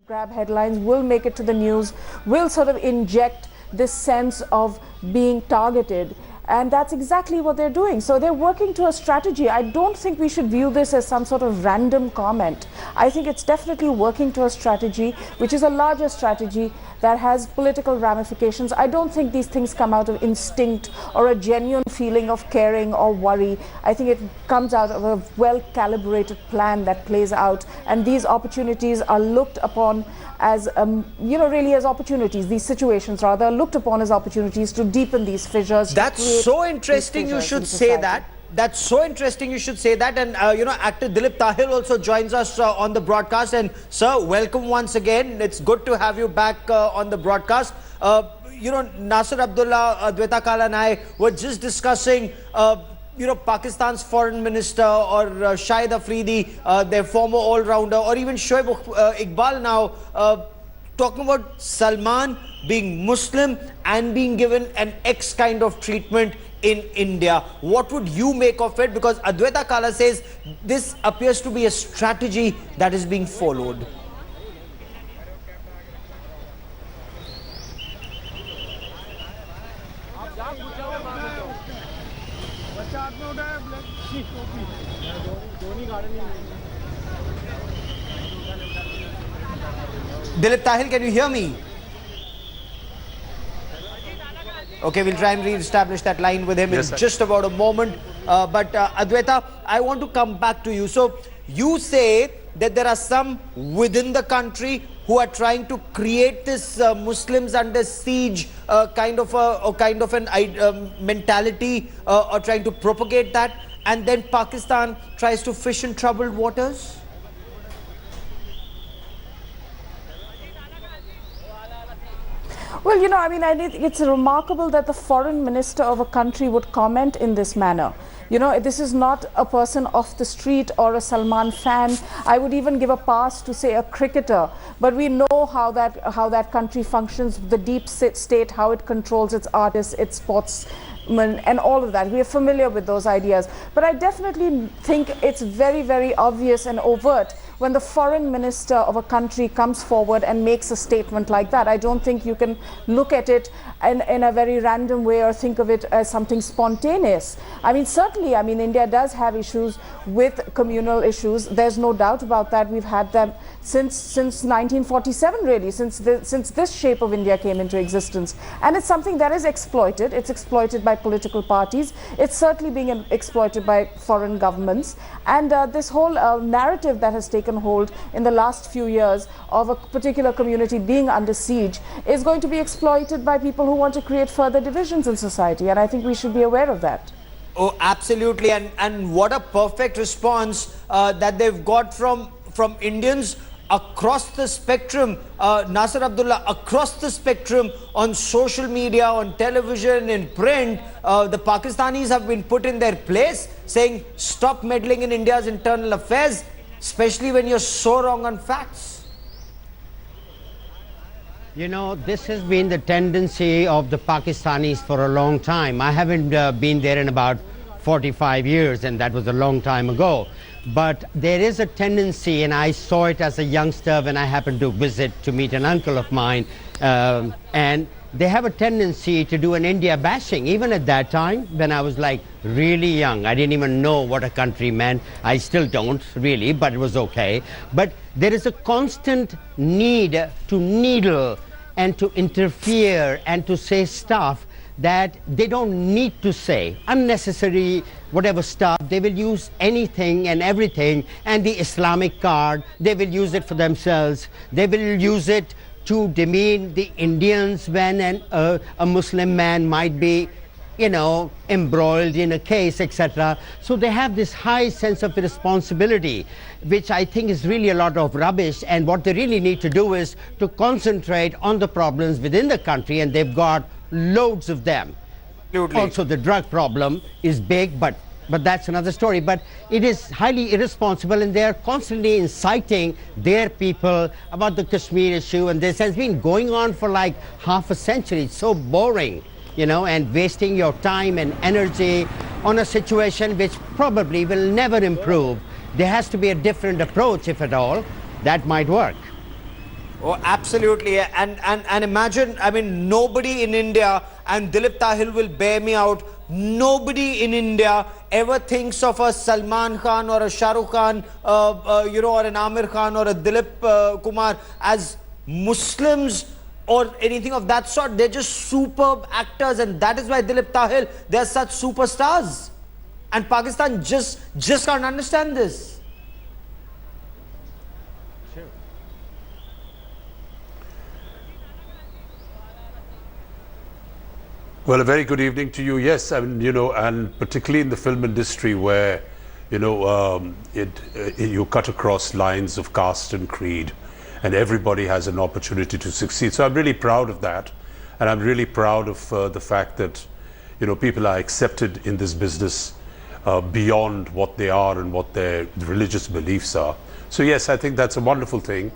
grab headlines, will make it to the news, will sort of inject this sense of being targeted. And that's exactly what they're doing. So they're working to a strategy. I don't think we should view this as some sort of random comment. I think it's definitely working to a strategy, which is a larger strategy that has political ramifications. I don't think these things come out of instinct or a genuine feeling of caring or worry. I think it comes out of a well-calibrated plan that plays out. And these opportunities are looked upon as, really as opportunities. These situations, rather, are looked upon as opportunities to deepen these fissures. That's so interesting you should say that. That's so interesting you should say that. And, actor Dilip Tahil also joins us on the broadcast. And, sir, welcome once again. It's good to have you back on the broadcast. Nasir Abdullah, Adwaita Kala and I were just discussing, Pakistan's foreign minister or Shahid Afridi, their former all-rounder, or even Shoaib Iqbal now, talking about Salman being Muslim and being given an X kind of treatment in India. What would you make of it? Because Adwaita Kala says this appears to be a strategy that is being followed. Dilip Tahil, can you hear me? Okay, we'll try and re-establish that line with him in just about a moment. But Adwaita, I want to come back to you. So you say that there are some within the country who are trying to create this Muslims under siege kind of an mentality, or trying to propagate that, and then Pakistan tries to fish in troubled waters? Well, I think it's remarkable that the foreign minister of a country would comment in this manner. This is not a person off the street or a Salman fan. I would even give a pass to, say, a cricketer. But we know how that country functions, the deep state, how it controls its artists, its sportsmen, and all of that. We are familiar with those ideas. But I definitely think it's very, very obvious and overt when the foreign minister of a country comes forward and makes a statement like that. I don't think you can look at it in a very random way or think of it as something spontaneous. Certainly, India does have issues with communal issues. There's no doubt about that. We've had them since 1947, really, since this shape of India came into existence. And it's something that is exploited. It's exploited by political parties. It's certainly being exploited by foreign governments. And this whole narrative that has taken hold in the last few years of a particular community being under siege is going to be exploited by people who want to create further divisions in society. And I think we should be aware of that. Oh, absolutely. And what a perfect response that they've got from Indians across the spectrum, Nasir Abdullah, across the spectrum, on social media, on television, in print. The Pakistanis have been put in their place, saying stop meddling in India's internal affairs, especially when you're so wrong on facts. This has been the tendency of the Pakistanis for a long time. I haven't been there in about 45 years, and that was a long time ago. But there is a tendency, and I saw it as a youngster when I happened to visit to meet an uncle of mine, and they have a tendency to do an India bashing. Even at that time, when I was like really young, I didn't even know what a country meant. I still don't really, but it was okay. But there is a constant need to needle and to interfere and to say stuff that they don't need to say, unnecessary whatever stuff. They will use anything and everything, and the Islamic card, they will use it for themselves. They will use it to demean the Indians when a Muslim man might be, embroiled in a case, etc. So they have this high sense of responsibility, which I think is really a lot of rubbish. And what they really need to do is to concentrate on the problems within the country, and they've got loads of them. Absolutely. Also, the drug problem is big, but that's another story. But it is highly irresponsible, and they are constantly inciting their people about the Kashmir issue, and this has been going on for like half a century. It's so boring, and wasting your time and energy on a situation which probably will never improve. There has to be a different approach, if at all. That might work. Oh, absolutely. And imagine, I mean, nobody in India, and Dilip Tahil will bear me out, nobody in India ever thinks of a Salman Khan or a Shah Rukh Khan, or an Amir Khan or a Dilip Kumar as Muslims or anything of that sort. They're just superb actors, and that is why Dilip Tahil, they're such superstars. And Pakistan just can't understand this. Well, a very good evening to you. Yes, I mean, and particularly in the film industry where, you cut across lines of caste and creed, and everybody has an opportunity to succeed. So I'm really proud of that, and I'm really proud of the fact that, people are accepted in this business beyond what they are and what their religious beliefs are. So yes, I think that's a wonderful thing,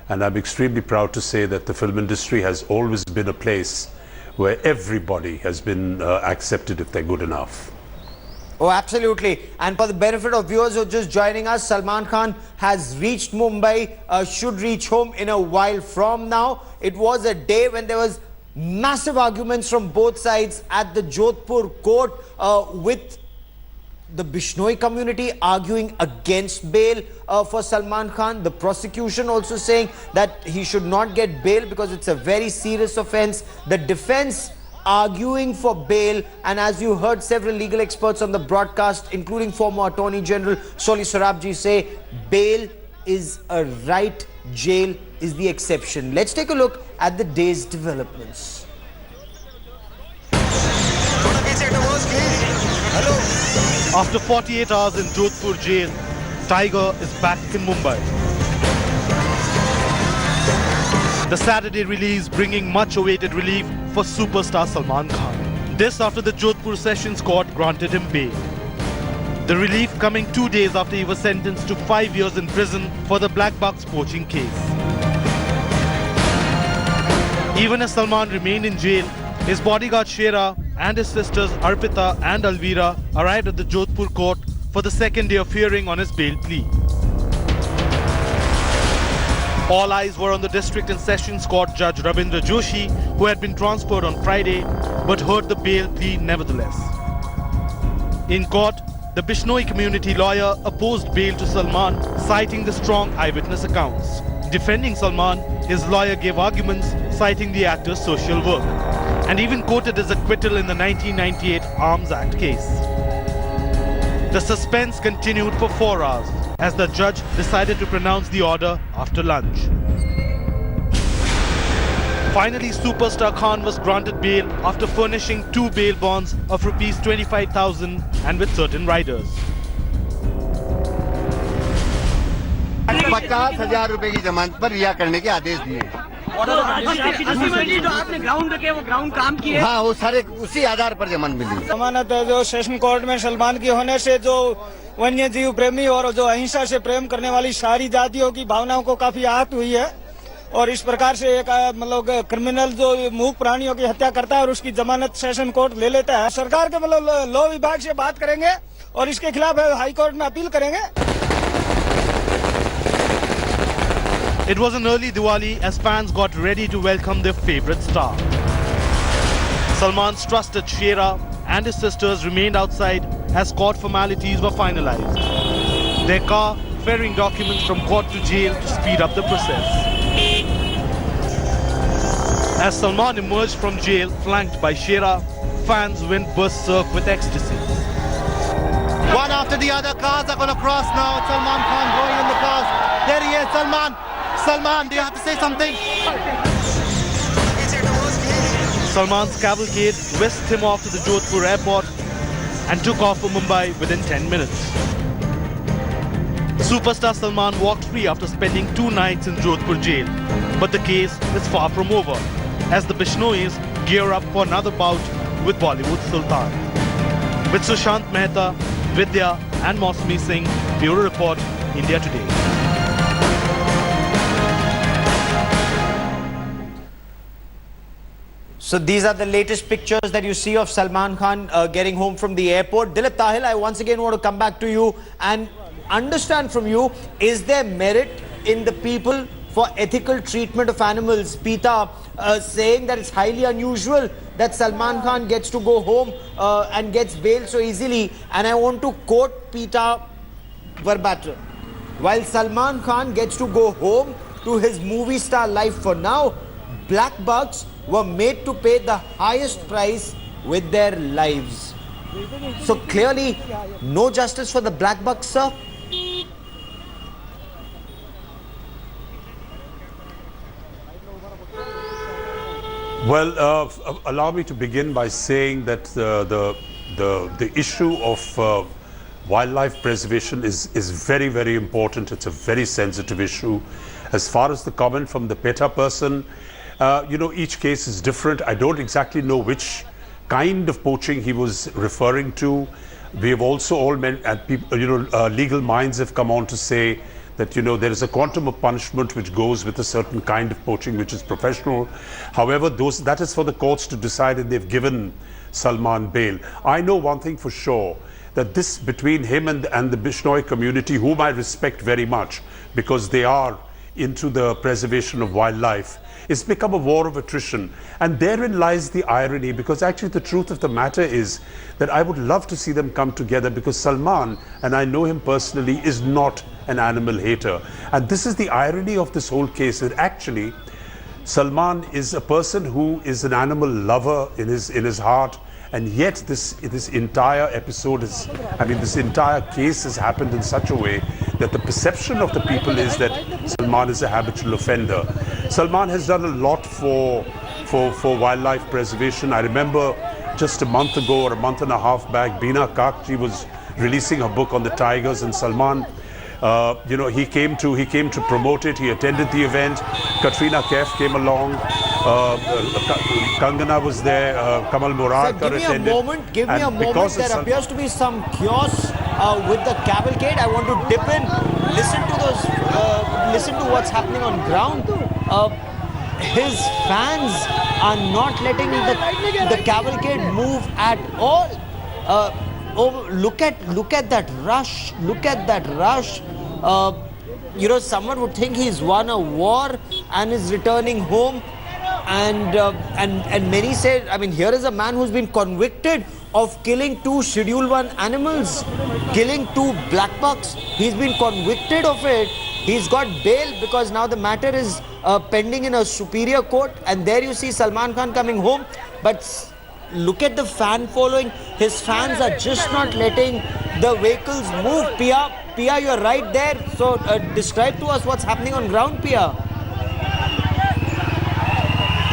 and I'm extremely proud to say that the film industry has always been a place where everybody has been accepted if they're good enough. Oh, absolutely. And for the benefit of viewers who are just joining us, Salman Khan has reached Mumbai, should reach home in a while from now. It was a day when there was massive arguments from both sides at the Jodhpur court with the Bishnoi community arguing against bail for Salman Khan. The prosecution also saying that he should not get bail because it's a very serious offense. The defense arguing for bail, and as you heard several legal experts on the broadcast, including former Attorney General Soli Sorabji, say bail is a right, jail is the exception. Let's take a look at the day's developments. After 48 hours in Jodhpur jail, Tiger is back in Mumbai. The Saturday release bringing much awaited relief for superstar Salman Khan. This after the Jodhpur Sessions Court granted him bail. The relief coming 2 days after he was sentenced to 5 years in prison for the blackbuck's poaching case. Even as Salman remained in jail, his bodyguard Shera and his sisters Arpita and Alvira arrived at the Jodhpur court for the second day of hearing on his bail plea. All eyes were on the District and Sessions Court Judge Rabindra Joshi, who had been transferred on Friday but heard the bail plea nevertheless. In court, the Bishnoi community lawyer opposed bail to Salman, citing the strong eyewitness accounts. Defending Salman, his lawyer gave arguments citing the actor's social work, and even quoted his acquittal in the 1998 Arms Act case. The suspense continued for 4 hours as the judge decided to pronounce the order after lunch. Finally, superstar Khan was granted bail after furnishing 2 bail bonds of Rs 25,000 and with certain riders. 50,000 रुपए की जमानत पर रिहा करने के आदेश दिए। जो आपने ग्राउंड रखे वो ग्राउंड काम किए। हाँ, वो सारे उसी आधार पर जमानत मिली। जमानत जो सेशन कोर्ट में सलमान की होने से जो वन्य जीव प्रेमी और जो अहिंसा से प्रेम करने वाली सारी जातियों की भावनाओं को काफी आहत हुई है, और इस प्रकार से एक मतलब क्रिमिनल जो मूक प्राणियों की हत्या करता है और उसकी जमानत सेशन कोर्ट ले लेता है। सरकार के मतलब लॉ विभाग से बात करेंगे और इसके खिलाफ हाई कोर्ट में अपील करेंगे। It was an early Diwali as fans got ready to welcome their favorite star. Salman's trusted Shera and his sisters remained outside as court formalities were finalized. Their car ferrying documents from court to jail to speed up the process. As Salman emerged from jail flanked by Shera, fans went berserk with ecstasy. One after the other cars are going to cross now. Salman Khan going in the cars. There he is, Salman. Salman, do you have to say something? Salman's cavalcade whisked him off to the Jodhpur airport and took off for Mumbai within 10 minutes. Superstar Salman walked free after spending 2 nights in Jodhpur jail. But the case is far from over as the Bishnois gear up for another bout with Bollywood Sultan. With Sushant Mehta, Vidya and Mosmi Singh, Bureau Report, India Today. So these are the latest pictures that you see of Salman Khan getting home from the airport. Dilip Tahil, I once again want to come back to you and understand from you, is there merit in the people for ethical treatment of animals. PETA saying that it's highly unusual that Salman Khan gets to go home and gets bail so easily. And I want to quote PETA verbatim. While Salman Khan gets to go home to his movie star life for now, blackbucks were made to pay the highest price with their lives. So clearly, no justice for the blackbucks, sir. Well, allow me to begin by saying that the issue of wildlife preservation is very, very important. It's a very sensitive issue. As far as the comment from the PETA person, each case is different. I don't exactly know which kind of poaching he was referring to. We have also all met, and people, legal minds have come on to say that there is a quantum of punishment which goes with a certain kind of poaching which is professional. However, that is for the courts to decide, and they've given Salman bail. I know one thing for sure, that this between him and the Bishnoi community, whom I respect very much because they are into the preservation of wildlife, it's become a war of attrition. And therein lies the irony, because actually the truth of the matter is that I would love to see them come together, because Salman, and I know him personally, is not an animal hater. And this is the irony of this whole case, that actually Salman is a person who is an animal lover in his heart, and yet this entire episode this entire case has happened in such a way that the perception of the people is that Salman is a habitual offender. Salman has done a lot for wildlife preservation. I remember just a month ago or a month and a half back, Beena Kakji was releasing her book on the tigers, and Salman, he came to promote it. He attended the event. Katrina Kaif came along. Kangana was there. Kamal Muradkar attended. Give me a moment. There appears to be some chaos with the cavalcade. I want to dip in, listen to what's happening on ground. His fans are not letting the cavalcade move at all. Look at that rush. Look at that rush. Someone would think he's won a war and is returning home. And many say, here is a man who's been convicted of killing 2 Schedule 1 animals, killing 2 blackbucks. He's been convicted of it. He's got bail because now the matter is pending in a superior court. And there you see Salman Khan coming home. But look at the fan following. His fans are just not letting the vehicles move. Pia, you're right there. So describe to us what's happening on ground, Pia.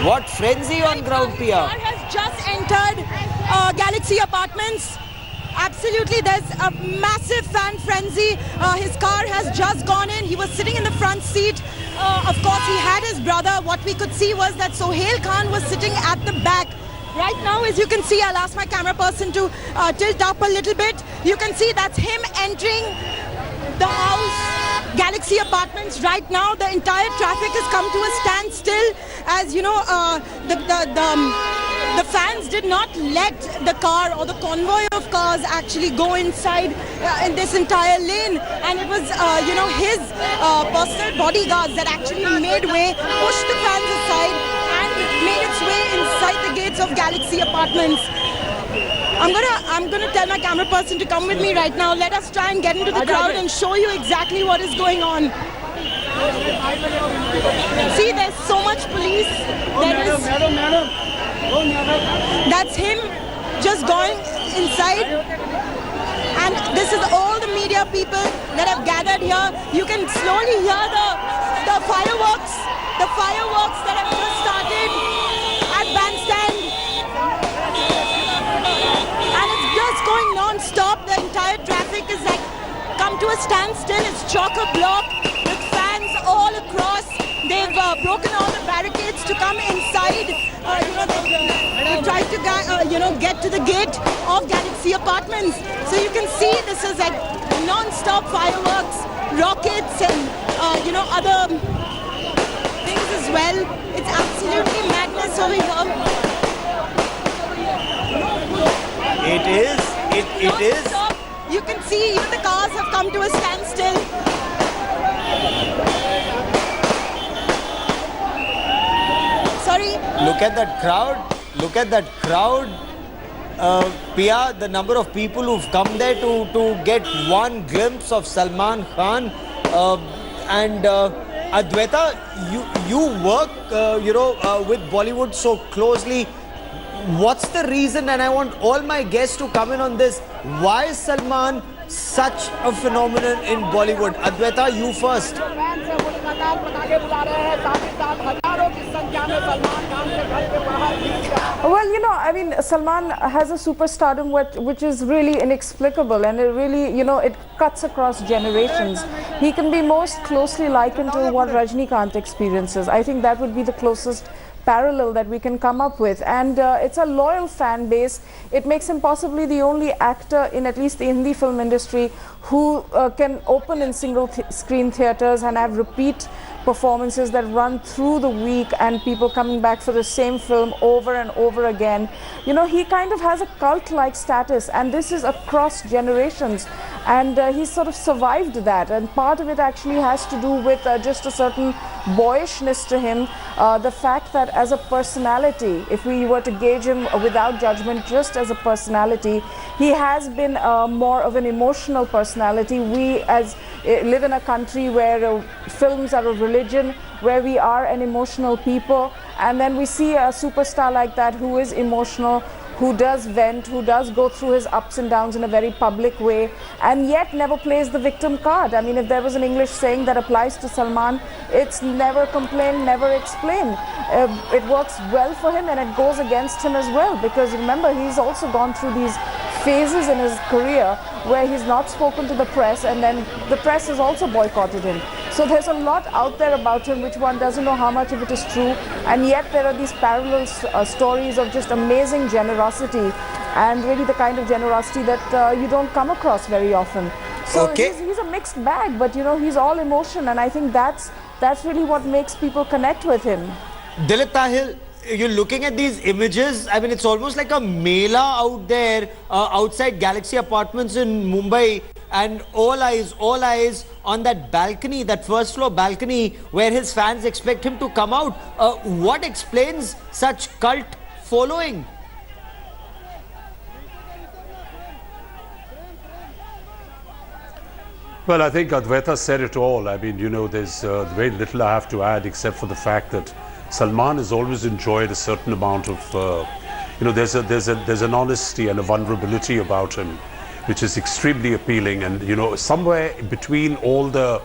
What frenzy on ground, Pia? His car has just entered Galaxy Apartments. Absolutely, there's a massive fan frenzy. His car has just gone in. He was sitting in the front seat. Of course, he had his brother. What we could see was that Sohail Khan was sitting at the back. Right now, as you can see, I'll ask my camera person to tilt up a little bit. You can see that's him entering the house, Galaxy Apartments. Right now, the entire traffic has come to a standstill. As you know, the fans did not let the car or the convoy of cars actually go inside in this entire lane, and it was his personal bodyguards that actually made way, pushed the fans aside, and made its way inside the gates of Galaxy Apartments. I'm gonna tell my camera person to come with me right now. Let us try and get into the crowd and show you exactly what is going on. See, there's so much police. That's him just going inside. And this is all the media people that have gathered here. You can slowly hear the fireworks that have just started at Bandstand. And it's just going non-stop. The entire traffic is come to a standstill. It's chock-a-block with fans all across. They've broken all the barricades to come inside. They tried to get to the gate of Galaxy Apartments. So you can see this is non-stop fireworks, rockets, and other things as well. It's absolutely madness over here. It is. It is. You can see even the cars have come to a standstill. very... Look at that crowd. Look at that crowd. Pia, the number of people who've come there to get one glimpse of Salman Khan. And Adwaita, you work, with Bollywood so closely. What's the reason, and I want all my guests to come in on this, why is Salman such a phenomenon in Bollywood? Adwaita, you first. Well, I mean, Salman has a superstardom which is really inexplicable, and it really, it cuts across generations. He can be most closely likened to what Rajnikant experiences. I think that would be the closest parallel that we can come up with, and it's a loyal fan base. It makes him possibly the only actor in at least the Hindi film industry who can open in single screen theaters and have repeat performances that run through the week, and people coming back for the same film over and over again. He kind of has a cult-like status, and this is across generations, and he's sort of survived that, and part of it actually has to do with just a certain boyishness to him, the fact that as a personality, if we were to gauge him without judgment, just as a personality, he has been more of an emotional personality. We live in a country where films are a religion, where we are an emotional people, and then we see a superstar like that who is emotional, who does vent, who does go through his ups and downs in a very public way, and yet never plays the victim card. I mean, if there was an English saying that applies to Salman, it's never complain, never explain. It works well for him, and it goes against him as well, because remember, he's also gone through these phases in his career where he's not spoken to the press, and then the press has also boycotted him. So there's a lot out there about him which one doesn't know how much of it is true, and yet there are these parallel stories of just amazing generosity, and really the kind of generosity that you don't come across very often. So he's a mixed bag, but he's all emotion, and I think that's really what makes people connect with him. Dilip Tahil, you're looking at these images. I mean, it's almost like a mela out there outside Galaxy Apartments in Mumbai, and all eyes on that balcony, that first floor balcony where his fans expect him to come out. What explains such cult following? Well, I think Adwaita said it all. I mean, there's very little I have to add except for the fact that Salman has always enjoyed a certain amount of, there's an honesty and a vulnerability about him, which is extremely appealing. And somewhere between all the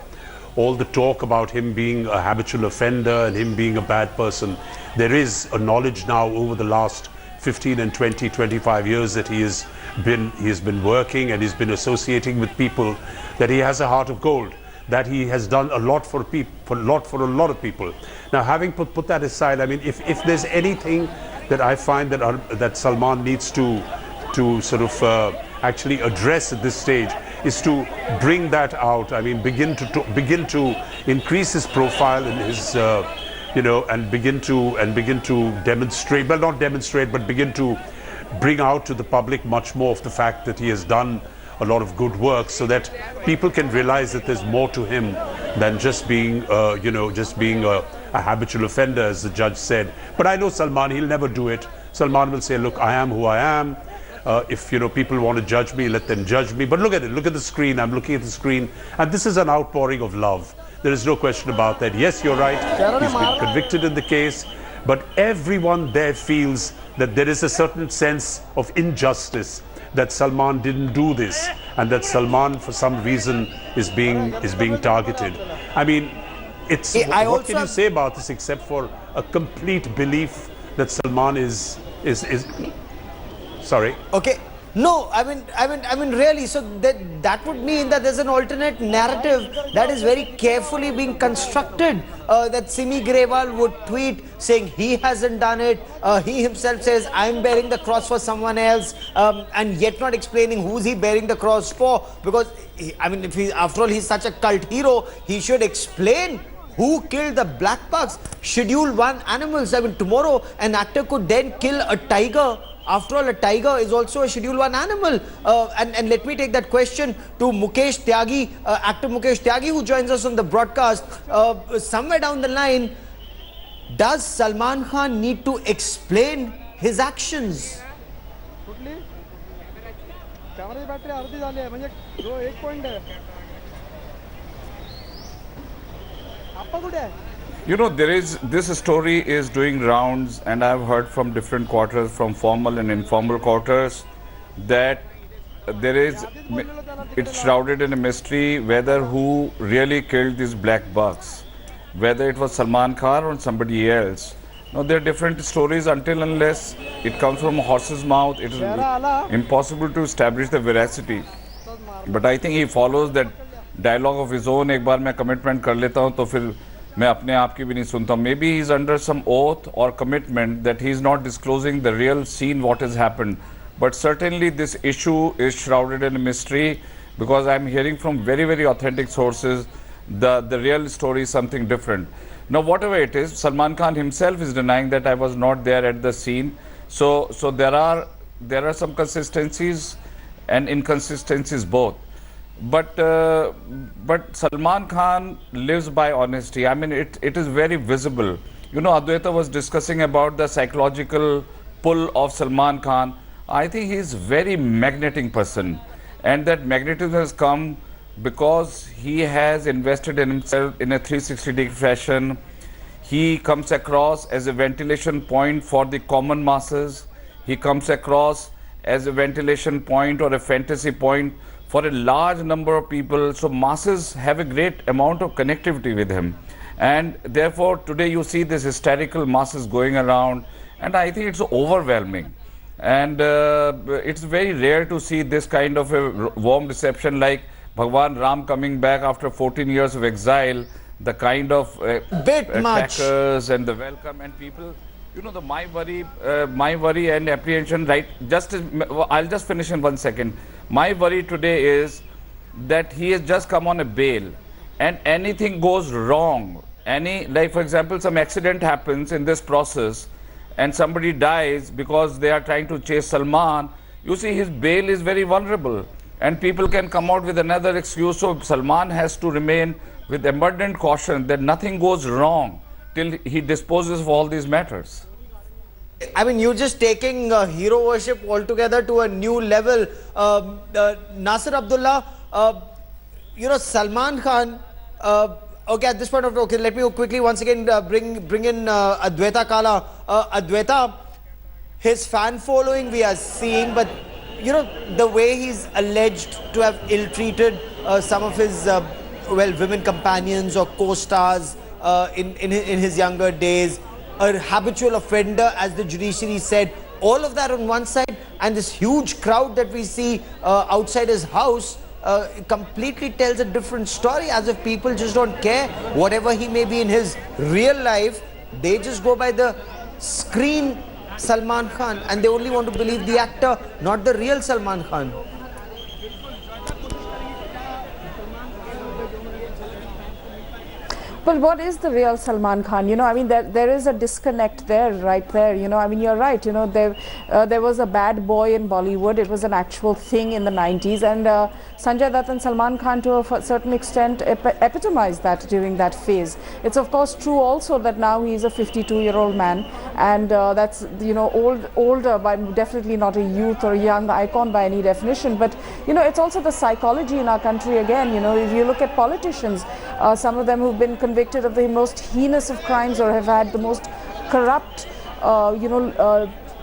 talk about him being a habitual offender and him being a bad person, there is a knowledge now over the last 15 and 20, 25 years that he has been working and he's been associating with people, that he has a heart of gold, that he has done a lot for a lot of people. Now, having put that aside, I mean, if there's anything that I find that Salman needs to sort of actually address at this stage, is to bring that out. I mean, begin to increase his profile in his and begin to demonstrate, well, not demonstrate, but begin to bring out to the public much more of the fact that he has done a lot of good work, so that people can realize that there's more to him than just being a habitual offender, as the judge said. But I know Salman, he'll never do it. Salman will say, look, I am who I am. If people want to judge me, let them judge me. But look at it, look at the screen. I'm looking at the screen, and this is an outpouring of love. There is no question about that. Yes, you're right, he's been convicted in the case, but everyone there feels that there is a certain sense of injustice, that Salman didn't do this, and that Salman for some reason is being targeted. I mean, what can you say about this except for a complete belief that Salman is sorry. Okay. No, I mean, really. So that would mean that there's an alternate narrative that is very carefully being constructed. That Simi Grewal would tweet saying he hasn't done it. He himself says, I'm bearing the cross for someone else, and yet not explaining who's he bearing the cross for. Because, after all, he's such a cult hero, he should explain who killed the blackbucks, Schedule 1 animals. I mean, tomorrow an actor could then kill a tiger. After all, a tiger is also a Schedule 1 animal. And let me take that question to Mukesh Tyagi, actor Mukesh Tyagi, who joins us on the broadcast. Somewhere down the line, Does Salman Khan need to explain his actions? You know, this story is doing rounds, and I've heard from different quarters, from formal and informal quarters, that it's shrouded in a mystery whether who really killed these black bucks, whether it was Salman Khan or somebody else. Now, there are different stories. Until unless it comes from a horse's mouth, it is impossible to establish the veracity. But I think he follows that dialogue of his own. एक बार मैं commitment कर लेता हूँ तो फिर मैं अपने आप की भी नहीं सुनता हूँ. Maybe he is under some oath or commitment that he is not disclosing the real scene, what has happened. But certainly this issue is shrouded in a mystery, because I am hearing from very, very authentic sources the real story is something different. Now, whatever it is, Salman Khan himself is denying that I was not there at the scene. So there are some consistencies and inconsistencies both. But Salman Khan lives by honesty. I mean, it is very visible. You know, Adwaita was discussing about the psychological pull of Salman Khan. I think he is very magnetic person, and that magnetism has come because he has invested in himself in a 360-degree fashion. He comes across as a ventilation point for the common masses. He comes across as a ventilation point or a fantasy point for a large number of people. So masses have a great amount of connectivity with him. And therefore, today you see this hysterical masses going around, and I think it's overwhelming. And it's very rare to see this kind of a warm reception, like Bhagwan Ram coming back after 14 years of exile, the kind of crackers and the welcome and people. You know, my worry and apprehension, right? I'll just finish in 1 second. My worry today is that he has just come on a bail, and anything goes wrong. Like for example, some accident happens in this process, and somebody dies because they are trying to chase Salman. You see, his bail is very vulnerable, and people can come out with another excuse. So Salman has to remain with abundant caution that nothing goes wrong till he disposes of all these matters. I mean, you're just taking hero worship altogether to a new level. Nasir Abdullah, you know, Salman Khan, okay, at this point of, okay, let me quickly once again bring in Adwaita Kala. Adwaita, his fan following we are seeing, but you know, the way he's alleged to have ill-treated some of his women companions or co-stars in his younger days, a habitual offender, as the judiciary said, all of that on one side, and this huge crowd that we see outside his house completely tells a different story, as if people just don't care whatever he may be in his real life. They just go by the screen Salman Khan, and they only want to believe the actor, not the real Salman Khan. Well, what is the real Salman Khan? You know, I mean, there is a disconnect there, right there. You know, I mean, you're right. You know, there was a bad boy in Bollywood. It was an actual thing in the 90s. And Sanjay Dutt and Salman Khan, to a certain extent, epitomized that during that phase. It's, of course, true also that now he's a 52-year-old man. And that's, you know, older, but definitely not a youth or a young icon by any definition. But, you know, it's also the psychology in our country again. You know, if you look at politicians, some of them who've been convicted of the most heinous of crimes or have had the most corrupt,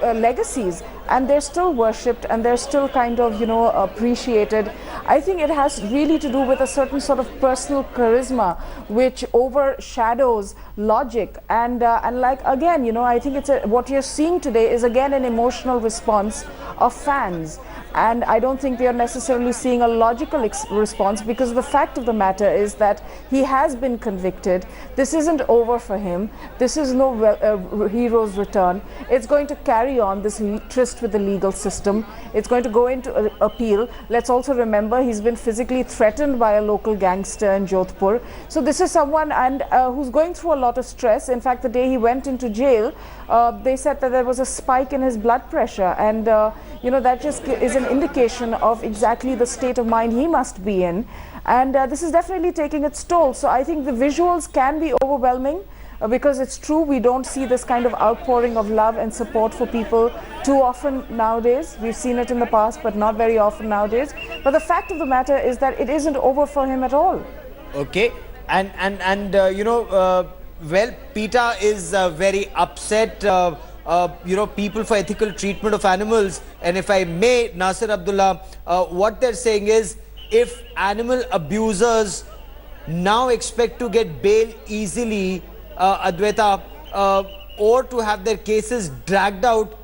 legacies, and they're still worshipped and they're still kind of, you know, appreciated. I think it has really to do with a certain sort of personal charisma which overshadows logic, and like, again, you know, I think what you're seeing today is again an emotional response of fans. And I don't think we are necessarily seeing a logical response, because the fact of the matter is that he has been convicted. This isn't over for him. This is no hero's return. It's going to carry on this tryst with the legal system. It's going to go into appeal. Let's also remember he's been physically threatened by a local gangster in Jodhpur. So this is someone who's going through a lot of stress. In fact, the day he went into jail, they said that there was a spike in his blood pressure, and you know, that just is an indication of exactly the state of mind he must be in, and this is definitely taking its toll. So I think the visuals can be overwhelming, because it's true we don't see this kind of outpouring of love and support for people too often nowadays. We've seen it in the past, but not very often nowadays. But the fact of the matter is that it isn't over for him at all. Okay, and well, PETA is very upset. People for ethical treatment of animals, and if I may, Nasir Abdullah, what they're saying is, if animal abusers now expect to get bail easily, Adwaita, or to have their cases dragged out,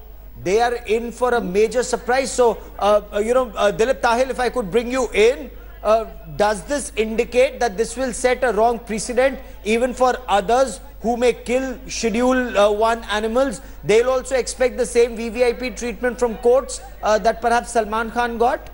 they are in for a major surprise. So, Dilip Tahil, if I could bring you in, does this indicate that this will set a wrong precedent even for others who may kill Schedule 1 animals? They'll also expect the same VVIP treatment from courts that perhaps Salman Khan got?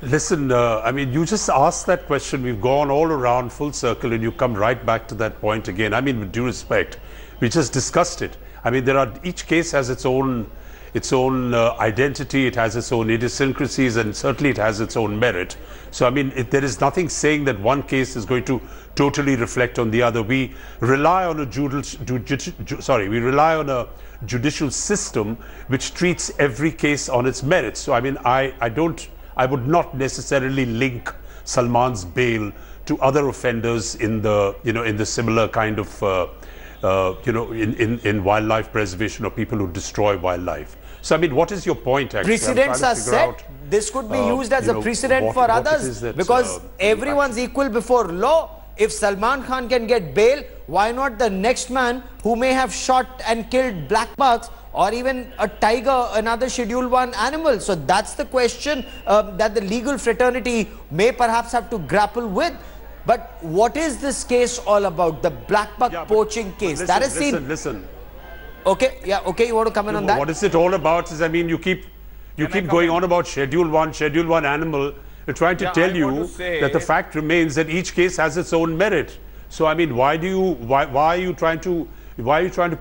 Listen, I mean, you just asked that question. We've gone all around full circle and you come right back to that point again. I mean, with due respect, we just discussed it. I mean, each case has its own identity, it has its own idiosyncrasies, and certainly it has its own merit. So, I mean, there is nothing saying that one case is going to totally reflect on the other. We rely on a judicial system which treats every case on its merits. So, I mean, I would not necessarily link Salman's bail to other offenders in the similar kind of in wildlife preservation or people who destroy wildlife. So, I mean, what is your point actually? Precedents are set. This could be used as a precedent for others because everyone's equal before law. If Salman Khan can get bail, why not the next man who may have shot and killed blackbucks or even a tiger, another Schedule 1 animal? So that's the question that the legal fraternity may perhaps have to grapple with. But what is this case all about? The blackbuck poaching case. Listen, that is seen. Listen. Okay, yeah, okay, you want to comment on that? What is it all about is, I mean, you keep going on about Schedule 1 animal. We're trying to tell you that the fact remains that each case has its own merit. So, I mean, why are you trying to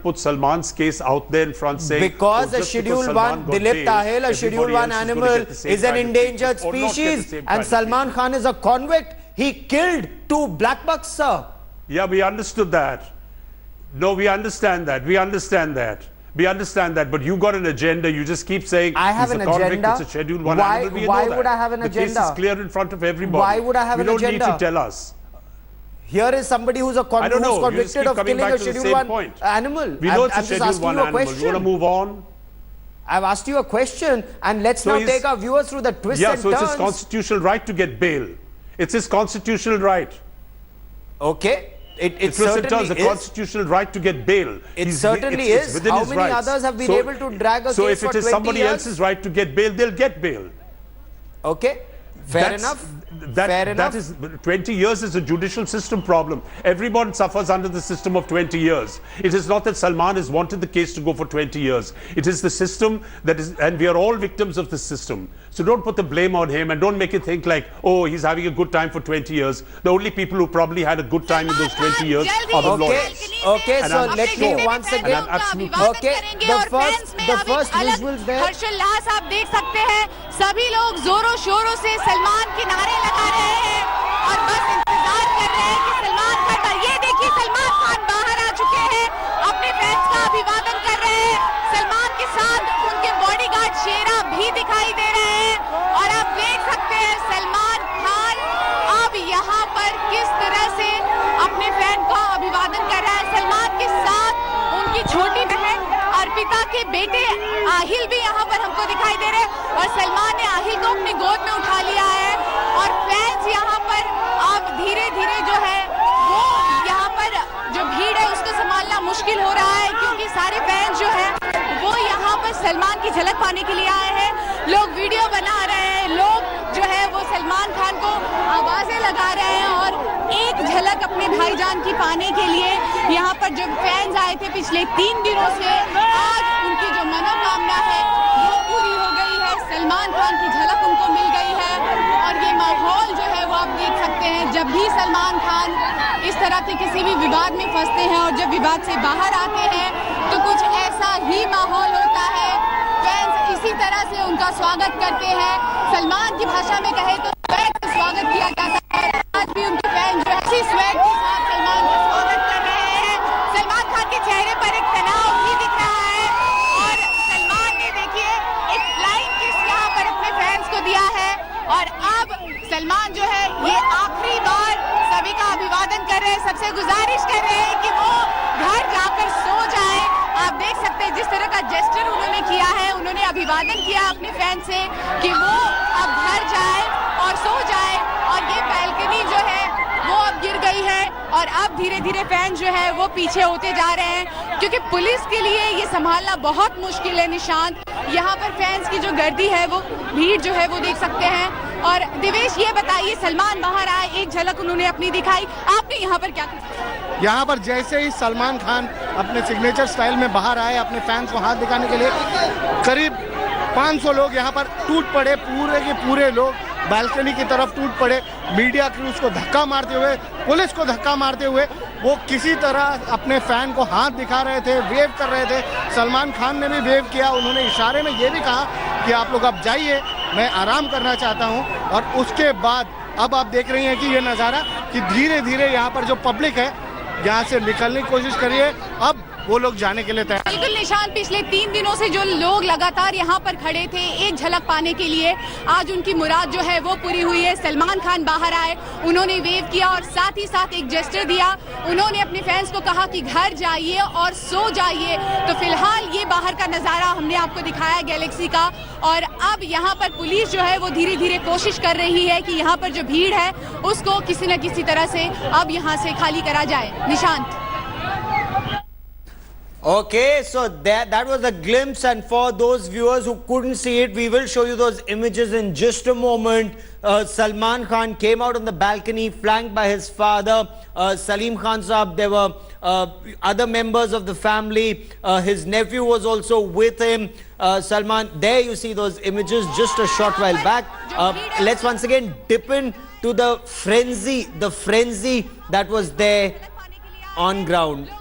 put Salman's case out there in front saying, because a Schedule 1, Dilip Tahil, a Schedule 1 animal is an endangered species and Salman Khan is a convict. He killed 2 blackbucks, sir. Yeah, we understood that. No, we understand that. We understand that. But you got an agenda. You just keep saying I have an agenda. It's a Schedule 1 animal. Why would I have an agenda? The case is clear in front of everybody. Why would I have an agenda? You don't need to tell us. Here is somebody who's convicted of killing a Schedule 1 animal. We know it's a Schedule 1 animal. You want to move on? I've asked you a question and let's now take our viewers through the twists and turns. Yeah, so it's his constitutional right to get bail. It's his constitutional right. Okay. It certainly is. The constitutional right to get bail. It certainly is. How many others have been able to drag a case for 20 years? So if it is somebody else's right to get bail, they'll get bail. Okay. Fair enough. That is 20 years is a judicial system problem. Everyone suffers under the system of 20 years. It is not that Salman has wanted the case to go for 20 years. It is the system that is, and we are all victims of the system. So don't put the blame on him and don't make it think like, oh, he's having a good time for 20 years. The only people who probably had a good time in those 20 years are the lawyers. Okay, so let me once again. Okay, the first visuals there. हर्षोल्लास आप देख सकते हैं, सभी लोग जोरों शोरों से सलमान के नारे लगा रहे हैं और बस इंतजार कर रहे हैं कि सलमान खान पर, ये देखिए सलमान खान बाहर आ चुके हैं, अपने फैंस का अभिवादन कर रहे हैं। सलमान के साथ उनके बॉडीगार्ड शेरा भी दिखाई दे रहे हैं और आप देख सकते हैं सलमान खान अब यहाँ पर किस तरह से अपने फैन का अभिवादन कर रहा है। सलमान के साथ उनकी छोटी बहन अर्पिता के बेटे आहिल भी यहाँ पर हमको दिखाई दे रहे हैं और सलमान ने आहिल को अपनी गोद में उठा लिया है और फैंस यहाँ पर अब धीरे धीरे जो है वो यहाँ पर जो भीड़ है उसको संभालना मुश्किल हो रहा है क्योंकि सारे फैंस जो है वो यहाँ पर सलमान की झलक पाने के लिए आए हैं। लोग वीडियो बना रहे हैं, लोग जो है वो सलमान खान को आवाजें लगा रहे हैं और एक झलक अपने भाईजान की पाने के लिए यहाँ पर जो फैंस आए थे पिछले 3 दिनों से, आज उनकी जो मनोकामना है वो पूरी हो गई है। सलमान खान की झलक उनको मिल गई है और ये माहौल जो है वो आप देख सकते हैं। जब भी सलमान खान इस तरह के किसी भी विवाद में फंसते हैं और जब विवाद से बाहर आते हैं तो कुछ ऐसा ही माहौल होता है। फैंस इसी तरह से उनका स्वागत करते हैं। सलमान की भाषा में कहे तो स्वागत किया जाता है। आज भी उनके फैन जो है इसी स्वेग के साथ सलमान का स्वागत कर रहे हैं। सलमान खान के चेहरे पर एक तनाव भी दिख रहा है और सलमान ने देखिए एक फ्लाइंग किस यहाँ पर अपने फैंस को दिया है और अब सलमान जो है ये आखिरी बार सभी का अभिवादन कर रहे हैं, सबसे गुजारिश कर रहे हैं कि वो घर जाकर सो जाए। आप देख सकते हैं जिस तरह का जेस्चर उन्होंने किया है, उन्होंने अभिवादन किया अपने फैन से कि वो अब घर जाए और सो जाए और ये बैल्कनी जो है वो अब गिर गई है और अब धीरे धीरे फैन जो है वो पीछे होते जा रहे हैं क्योंकि पुलिस के लिए ये संभालना बहुत मुश्किल है। निशांत, यहाँ पर फैंस की जो गर्दी है वो भीड़ जो है वो देख सकते हैं। और दिवेश ये बताइए, सलमान बाहर आए, एक झलक उन्होंने अपनी दिखाई, आपने यहाँ पर क्या किया? यहाँ पर जैसे ही सलमान खान अपने सिग्नेचर स्टाइल में बाहर आए अपने फैंस को हाथ दिखाने के लिए, करीब 500 लोग यहाँ पर टूट पड़े, पूरे के पूरे लोग बालकनी की तरफ टूट पड़े। मीडिया क्रूज को धक्का मारते हुए, पुलिस को धक्का मारते हुए वो किसी तरह अपने फैन को हाथ दिखा रहे थे, वेव कर रहे थे। सलमान खान ने भी वेव किया, उन्होंने इशारे में ये भी कहा कि आप लोग अब जाइए, मैं आराम करना चाहता हूं। और उसके बाद अब आप देख रही हैं कि ये नज़ारा कि धीरे धीरे यहाँ पर जो पब्लिक है यहाँ से निकलने की कोशिश करिए, अब वो लोग जाने के लिए तैयार। बिल्कुल निशान, पिछले 3 दिनों से जो लोग लगातार यहाँ पर खड़े थे एक झलक पाने के लिए, आज उनकी मुराद जो है वो पूरी हुई है। सलमान खान बाहर आए, उन्होंने वेव किया और साथ ही साथ एक जेस्चर दिया। उन्होंने अपने फैंस को कहा कि घर जाइए और सो जाइए। तो फिलहाल ये बाहर का नज़ारा हमने आपको दिखाया गैलेक्सी का और अब यहाँ पर पुलिस जो है वो धीरे धीरे कोशिश कर रही है कि यहाँ पर जो भीड़ है उसको किसी न किसी तरह से अब यहाँ से खाली करा जाए। Nishant. Okay, so that was a glimpse, and for those viewers who couldn't see it, we will show you those images in just a moment. Salman Khan came out on the balcony flanked by his father, Salim Khan Saab. There were other members of the family. His nephew was also with him. Salman, there you see those images just a short while back. Let's once again dip into the frenzy that was there on ground.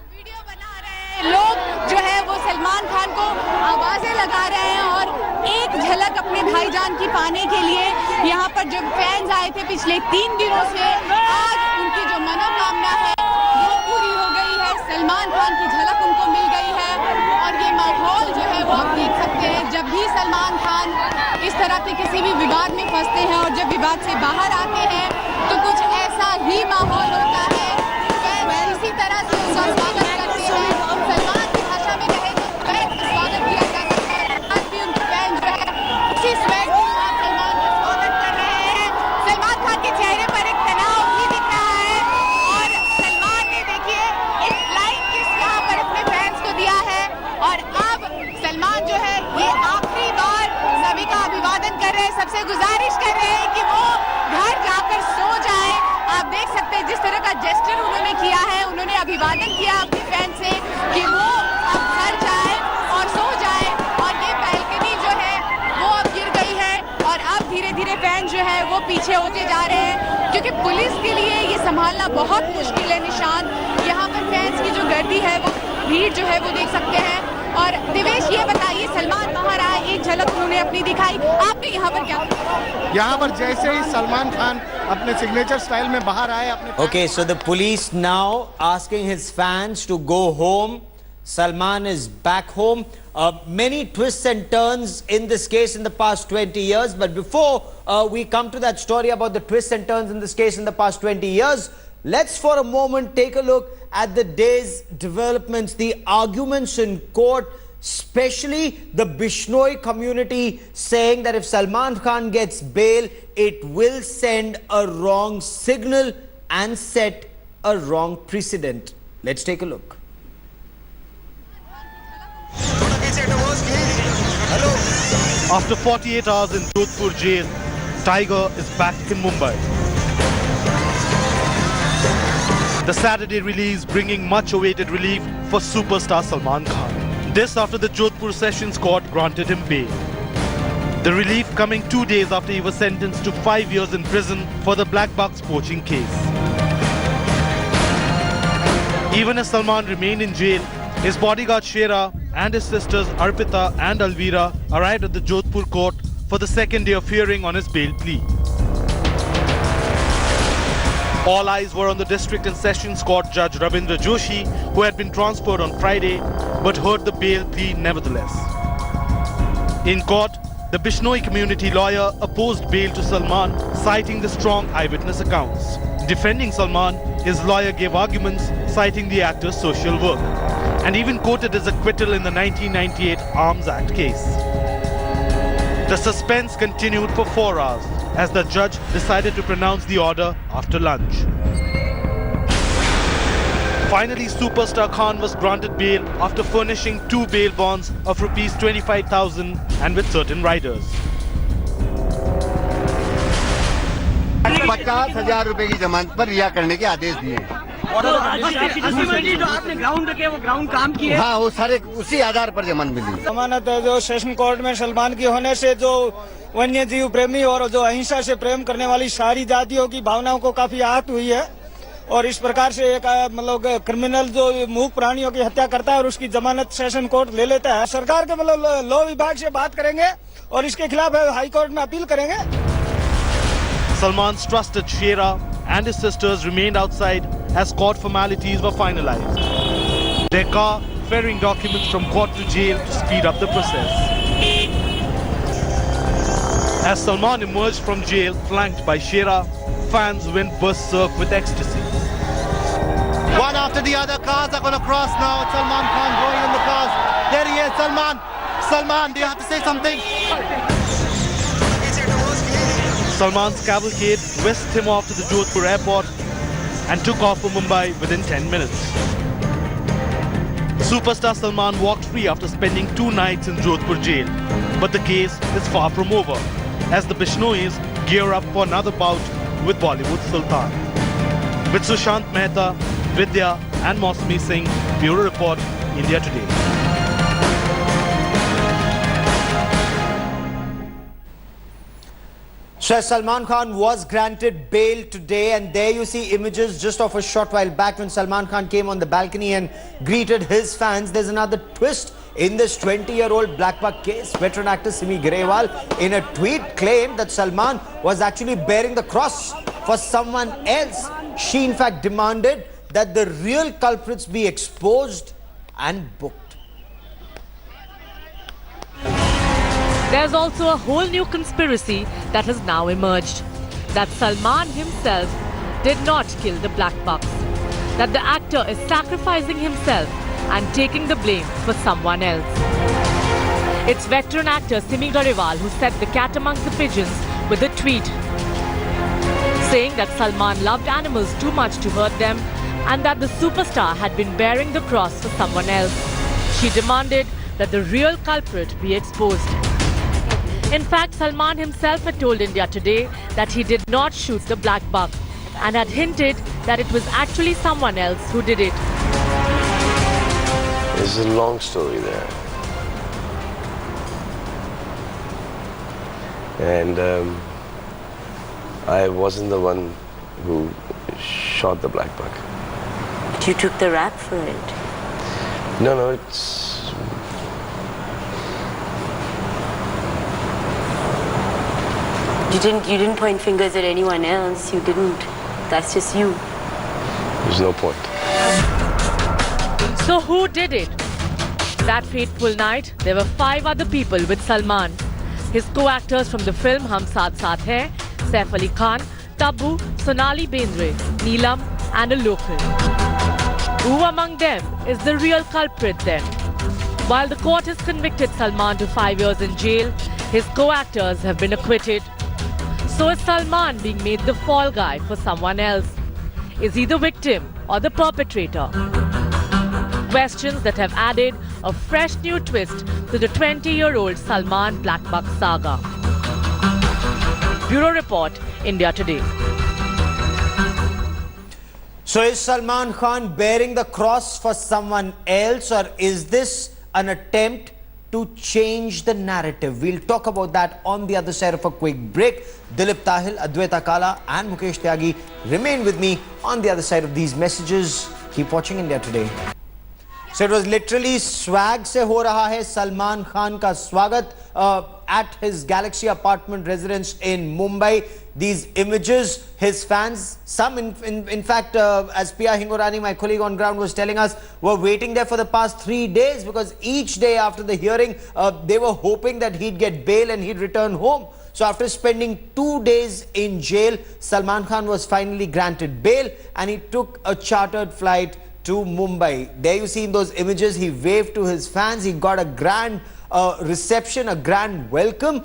लोग जो है वो सलमान खान को आवाजें लगा रहे हैं और एक झलक अपने भाईजान की पाने के लिए यहाँ पर जो फैंस आए थे पिछले 3 दिनों से, आज उनकी जो मनोकामना है वो पूरी हो गई है। सलमान खान की झलक उनको मिल गई है और ये माहौल जो है वो आप देख सकते हैं। जब भी सलमान खान इस तरह के किसी भी विवाद में फंसते हैं और जब विवाद से बाहर आते हैं तो कुछ ऐसा ही माहौल होता है। फैंस इसी तरह से उनका स्वागत करते हैं। सलमान की भाषा में कहे तो स्वैग का स्वागत किया जाता है। आज भी उनके फैन जो है उसी स्वैग के साथ सलमान का स्वागत कर रहे हैं। सलमान खान के चेहरे पर एक तनाव भी दिख रहा है और सलमान ने देखिए एक फ्लाइंग किस यहाँ पर अपने फैंस को दिया है और अब सलमान जो है ये आखिरी बार सभी का अभिवादन कर रहे हैं, सबसे गुजारिश कर रहे हैं कि वो घर जाकर सो जाए। आप देख सकते हैं जिस तरह का जेस्चर उन्होंने किया है, उन्होंने अभिवादन किया अपने फैन से कि वो अब घर जाए और सो जाए और ये बैल्कनी जो है वो अब गिर गई है और अब धीरे धीरे फैन जो है वो पीछे होते जा रहे हैं क्योंकि पुलिस के लिए ये संभालना बहुत मुश्किल है। निशान, यहाँ पर फैंस की जो गर्दी है वो भीड़ जो है वो देख सकते हैं। और दिवेश ये बताइए, सलमान बाहर आए, एक झलक उन्होंने अपनी दिखाई, आपने यहाँ पर क्या किया? यहाँ पर जैसे ही सलमान खान अपने सिग्नेचर स्टाइल में बाहर आए अपने Okay, so the police now asking his fans to go home. Salman is back home. Many twists and turns in this case in the past 20 years. But before we come to that story about the twists and turns in this case in the past 20 years, let's for a moment take a look at the day's developments, the arguments in court, especially the Bishnoi community saying that if Salman Khan gets bail, it will send a wrong signal and set a wrong precedent. Let's take a look. After 48 hours in Jodhpur jail, Tiger is back in Mumbai. The Saturday release bringing much awaited relief for superstar Salman Khan. This after the Jodhpur Sessions Court granted him bail. The relief coming 2 days after he was sentenced to 5 years in prison for the blackbuck poaching case. Even as Salman remained in jail, his bodyguard Shera and his sisters Arpita and Alvira arrived at the Jodhpur court for the second day of hearing on his bail plea. All eyes were on the District and Sessions Court Judge Rabindra Joshi, who had been transferred on Friday but heard the bail plea nevertheless. In court, the Bishnoi community lawyer opposed bail to Salman, citing the strong eyewitness accounts. Defending Salman, his lawyer gave arguments citing the actor's social work and even quoted his acquittal in the 1998 Arms Act case. The suspense continued for 4 hours as the judge decided to pronounce the order after lunch. Finally, superstar Khan was granted bail after furnishing 2 bail bonds of rupees 25,000 and with certain riders. 50,000 रुपए की जमानत पर रिहा करने के आदेश दिए। जो आपने ग्राउंड रखे वो ग्राउंड काम किए। हाँ, वो सारे उसी आधार पर जमानत मिली। जमानत जो सेशन कोर्ट में सलमान की होने से जो वन्य जीव प्रेमी और जो अहिंसा से प्रेम करने वाली सारी जातियों की भावनाओं को काफी आहत हुई है और इस प्रकार से एक मतलब क्रिमिनल जो मूक प्राणियों की हत्या करता है और उसकी जमानत सेशन कोर्ट ले लेता है। सरकार के मतलब लॉ विभाग से बात करेंगे और इसके खिलाफ हाई कोर्ट में अपील करेंगे। Salman's trusted Shera and his sisters remained outside as court formalities were finalized. Their car ferrying documents from court to jail to speed up the process. As Salman emerged from jail, flanked by Shera, fans went berserk with ecstasy. One after the other, cars are going to cross now. Salman Khan going in the cars. There he is, Salman. Salman, do you have to say something? Salman's cavalcade whisked him off to the Jodhpur airport and took off for Mumbai within 10 minutes. Superstar Salman walked free after spending 2 nights in Jodhpur jail. But the case is far from over, as the Bishnois gear up for another bout with Bollywood Sultan. With Sushant Mehta, Vidya and Mausami Singh, Bureau Report, India Today. So Salman Khan was granted bail today, and there you see images just of a short while back when Salman Khan came on the balcony and greeted his fans. There's another twist in this 20-year-old blackbuck case. Veteran actor Simi Grewal in a tweet claimed that Salman was actually bearing the cross for someone else. She in fact demanded that the real culprits be exposed and booked. There's also a whole new conspiracy that has now emerged. That Salman himself did not kill the blackbucks. That the actor is sacrificing himself and taking the blame for someone else. It's veteran actor Simi Grewal who set the cat amongst the pigeons with a tweet saying that Salman loved animals too much to hurt them and that the superstar had been bearing the cross for someone else. She demanded that the real culprit be exposed. In fact, Salman himself had told India Today that he did not shoot the blackbuck and had hinted that it was actually someone else who did it. There's a long story there. And I wasn't the one who shot the blackbuck. But you took the rap for it. No, it's... You didn't point fingers at anyone else. You didn't. That's just you. There's no point. So who did it? That fateful night, there were 5 other people with Salman. His co-actors from the film Hum Saath Saath Hai, Saif Ali Khan, Tabu, Sonali Bendre, Neelam and a local. Who among them is the real culprit then? While the court has convicted Salman to 5 years in jail, his co-actors have been acquitted. So is Salman being made the fall guy for someone else? Is he the victim or the perpetrator? Questions that have added a fresh new twist to the 20-year-old Salman blackbuck saga. Bureau Report, India Today. So is Salman Khan bearing the cross for someone else, or is this an attempt to change the narrative? We'll talk about that on the other side of a quick break. Dilip Tahil, Adwaita Kala and Mukesh Tyagi remain with me on the other side of these messages. Keep watching India Today. So it was literally swag se ho raha hai Salman Khan ka swagat. at his Galaxy apartment residence in Mumbai. These images, his fans, some in fact, as Pia Hingorani, my colleague on ground, was telling us, were waiting there for the past 3 days, because each day after the hearing, they were hoping that he'd get bail and he'd return home. So after spending 2 days in jail, Salman Khan was finally granted bail and he took a chartered flight to Mumbai. There you see in those images, he waved to his fans. He got a grand reception, a grand welcome.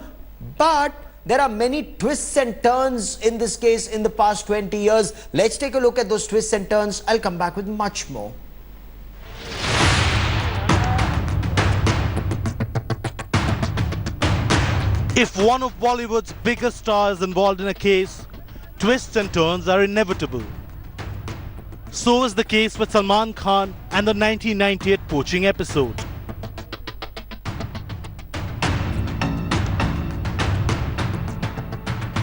But there are many twists and turns in this case in the past 20 years. Let's take a look at those twists and turns. I'll come back with much more. If one of Bollywood's biggest stars is involved in a case, twists and turns are inevitable. So is the case with Salman Khan and the 1998 poaching episode.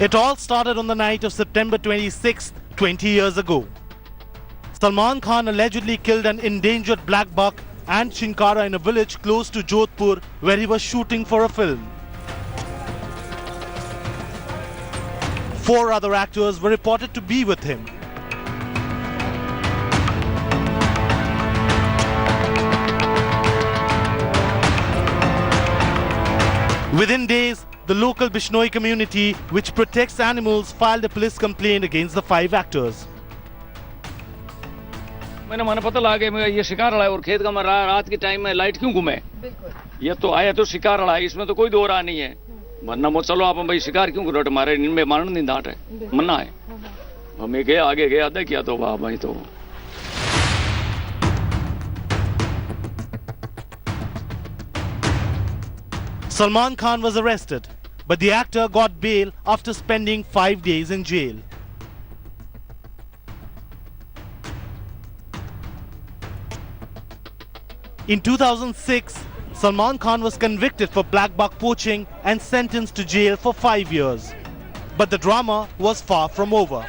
It all started on the night of September 26th, 20 years ago. Salman Khan allegedly killed an endangered blackbuck and chinkara in a village close to Jodhpur, where he was shooting for a film. 4 other actors were reported to be with him. Within days, the local Bishnoi community, which protects animals, filed a police complaint against the 5 actors. मैंने मन पता लगा कि ये शिकार रहा है और खेत का मैं रात के टाइम में लाइट क्यों घूमे ये तो आया तो शिकार रहा है इसमें तो कोई दो राह नहीं है वरना वो चलो आप भाई शिकार क्यों करो हमारे इनमें मारण नहीं डांट है मना है हमें गए आगे गए आधा किया तो वाह भाई तो Salman Khan was arrested, but the actor got bail after spending 5 days in jail. In 2006, Salman Khan was convicted for blackbuck poaching and sentenced to jail for 5 years. But the drama was far from over.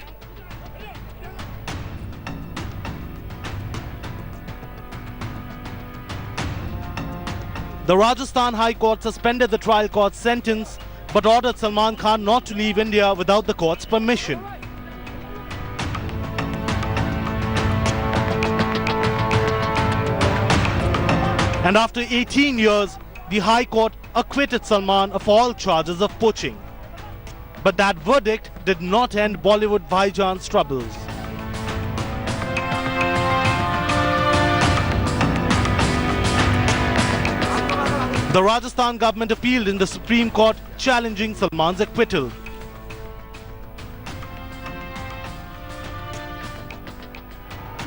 The Rajasthan High Court suspended the trial court's sentence but ordered Salman Khan not to leave India without the court's permission. And after 18 years, the High Court acquitted Salman of all charges of poaching. But that verdict did not end Bollywood Bhaijaan's troubles. The Rajasthan government appealed in the Supreme Court, challenging Salman's acquittal.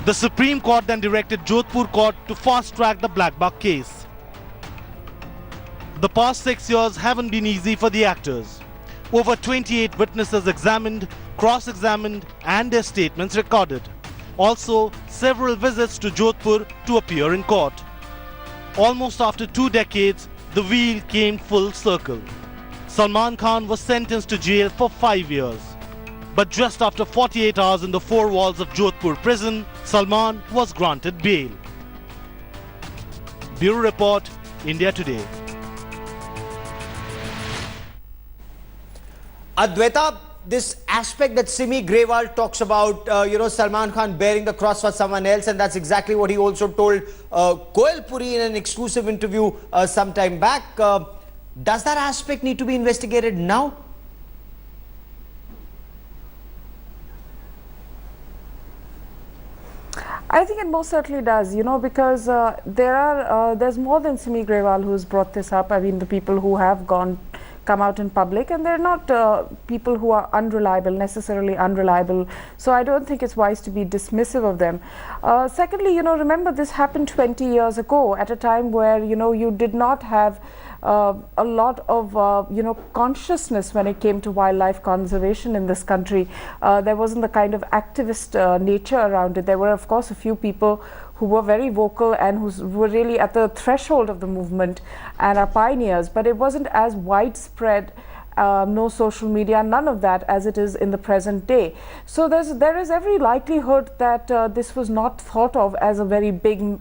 The Supreme Court then directed Jodhpur court to fast-track the blackbuck case. The past 6 years haven't been easy for the actors. Over 28 witnesses examined, cross-examined, and their statements recorded. Also, several visits to Jodhpur to appear in court. Almost after 2 decades, the wheel came full circle. Salman Khan was sentenced to jail for 5 years. But just after 48 hours in the 4 walls of Jodhpur prison, Salman was granted bail. Bureau Report, India Today. Adwaita, this aspect that Simi Grewal talks about, Salman Khan bearing the cross for someone else, and that's exactly what he also told Koel Puri in an exclusive interview some time back. Does that aspect need to be investigated now? I think it most certainly does, because there's more than Simi Grewal who's brought this up. I mean, the people who have come out in public, and they're not people who are necessarily unreliable. So I don't think it's wise to be dismissive of them. Secondly, remember this happened 20 years ago at a time where, you did not have a lot of, consciousness when it came to wildlife conservation in this country. There wasn't the kind of activist nature around it. There were, of course, a few people who were very vocal and who were really at the threshold of the movement and are pioneers, but it wasn't as widespread no social media, none of that as it is in the present day. So there is every likelihood that this was not thought of as a very big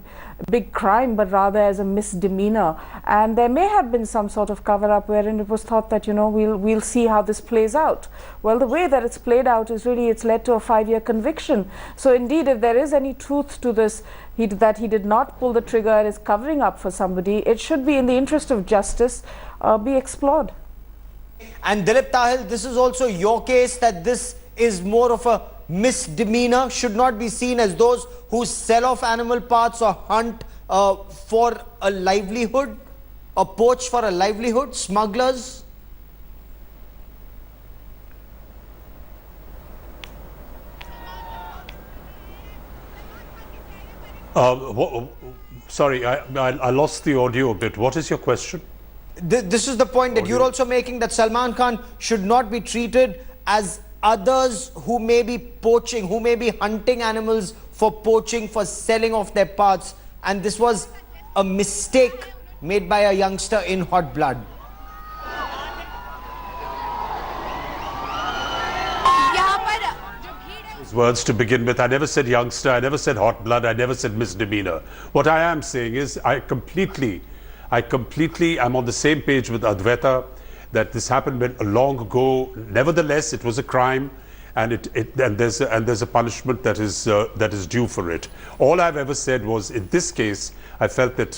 crime, but rather as a misdemeanor. And there may have been some sort of cover-up wherein it was thought that, we'll see how this plays out. Well, the way that it's played out is really it's led to a 5-year conviction. So indeed, if there is any truth to this, that he did not pull the trigger and is covering up for somebody, it should be in the interest of justice be explored. And Dilip Tahil, this is also your case, that this is more of a misdemeanor, should not be seen as those who sell off animal parts or hunt for a livelihood, or poach for a livelihood, smugglers. Sorry, I lost the audio a bit. What is your question? This is the point that you're also making, that Salman Khan should not be treated as others who may be poaching, who may be hunting animals for poaching, for selling off their parts. And this was a mistake made by a youngster in hot blood. Words to begin with. I never said youngster, I never said hot blood, I never said misdemeanor. What I am saying is I completely am on the same page with Advaita that this happened long ago. Nevertheless, it was a crime, and there's a punishment that is due for it. All I've ever said was, in this case, I felt that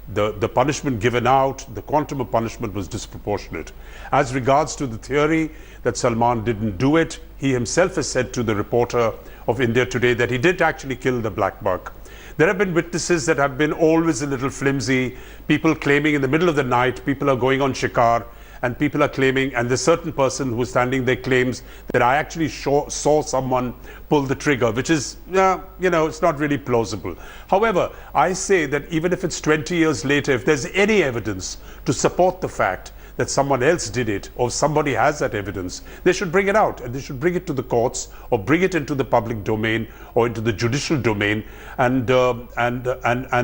the punishment given out, the quantum of punishment, was disproportionate. As regards to the theory that Salman didn't do it, he himself has said to the reporter of India Today that he did actually kill the blackbuck. There have been witnesses that have been always a little flimsy, people claiming in the middle of the night, people are going on shikar, and people are claiming, and the certain person who's standing there claims that I actually saw someone pull the trigger, which is, it's not really plausible. However, I say that even if it's 20 years later, if there's any evidence to support the fact that someone else did it, or somebody has that evidence, they should bring it out, and they should bring it to the courts, or bring it into the public domain, or into the judicial domain, and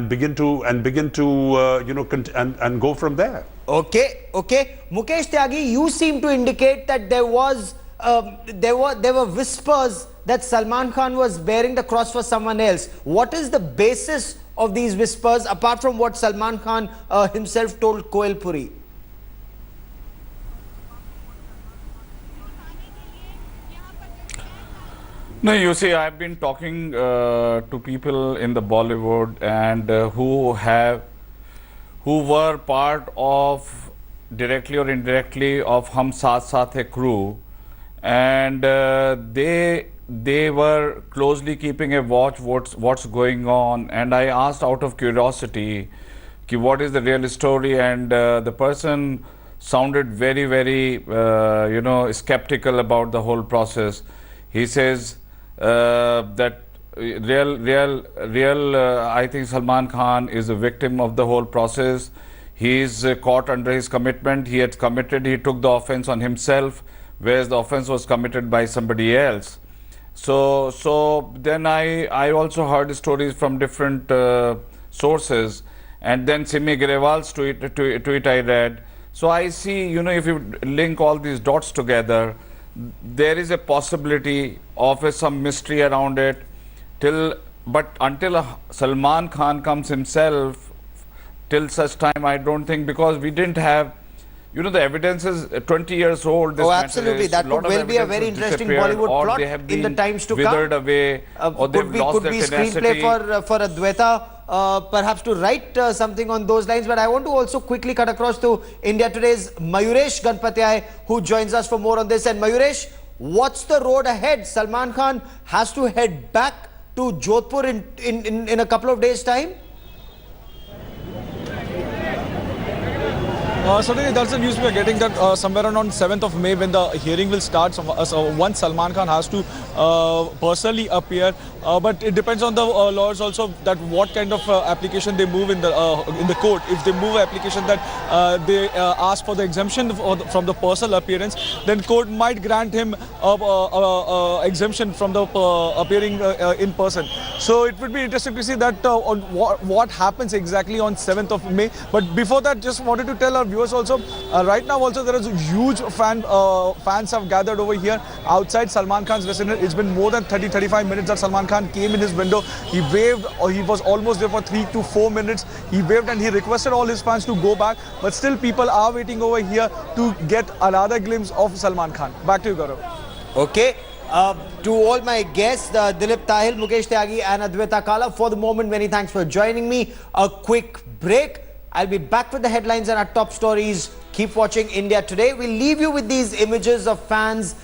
begin to go from there. Okay. Mukesh Tyagi, you seem to indicate that there were whispers that Salman Khan was bearing the cross for someone else. What is the basis of these whispers, apart from what Salman Khan himself told Koel Puri? No, you see, I've been talking to people in the Bollywood and who were part of, directly or indirectly, of Hum Saath Saath Hai crew, and they were closely keeping a watch what's going on. And I asked out of curiosity, what is the real story, and the person sounded very, very skeptical about the whole process. He says that I think Salman Khan is a victim of the whole process. He is caught under his commitment. He took the offense on himself, whereas the offense was committed by somebody else. So then I also heard stories from different sources, and then Simi Grewal's tweet I read. So I see, if you link all these dots together, there is a possibility of some mystery around it. But until Salman Khan comes himself, till such time, I don't think, because we didn't have, the evidence is 20 years old. Oh, absolutely. That would well be a very interesting Bollywood plot in the times to come. Withered away, or they've lost their tenacity. Could be screenplay for Advaita, perhaps to write something on those lines. But I want to also quickly cut across to India Today's Mayuresh Ganpatyay, who joins us for more on this. And Mayuresh, what's the road ahead? Salman Khan has to head back to Jodhpur in a couple of days' time? Certainly, that's the news we are getting, that somewhere around 7th of May, when the hearing will start, once Salman Khan has to personally appear but it depends on the lawyers also that what kind of application they move in the court. If they move application that they ask for the exemption from the personal appearance, then court might grant him exemption from the appearing in person. So it would be interesting to see that on what happens exactly on 7th of May. But before that, just wanted to tell our viewers also, right now also there is a huge fans have gathered over here outside Salman Khan's residence. It's been more than 30-35 minutes that Salman Khan came in his window. He waved, or he was almost there for 3 to 4 minutes. He waved and he requested all his fans to go back. But still people are waiting over here to get another glimpse of Salman Khan. Back to you, Gaurav. Okay. To all my guests, Dilip Tahil, Mukesh Tyagi and Adwaita Kala, for the moment, many thanks for joining me. A quick break. I'll be back with the headlines and our top stories. Keep watching India Today. We'll leave you with these images of fans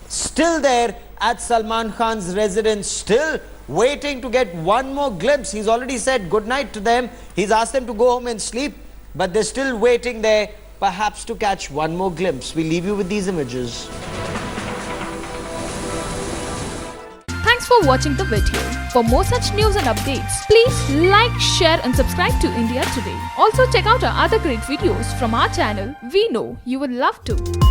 still there at Salman Khan's residence, still waiting to get one more glimpse. He's already said good night to them. He's asked them to go home and sleep, but they're still waiting there, perhaps to catch one more glimpse. We'll leave you with these images. Thanks for watching the video. For more such news and updates, please like, share and subscribe to India Today. Also check out our other great videos from our channel. We know you will love to.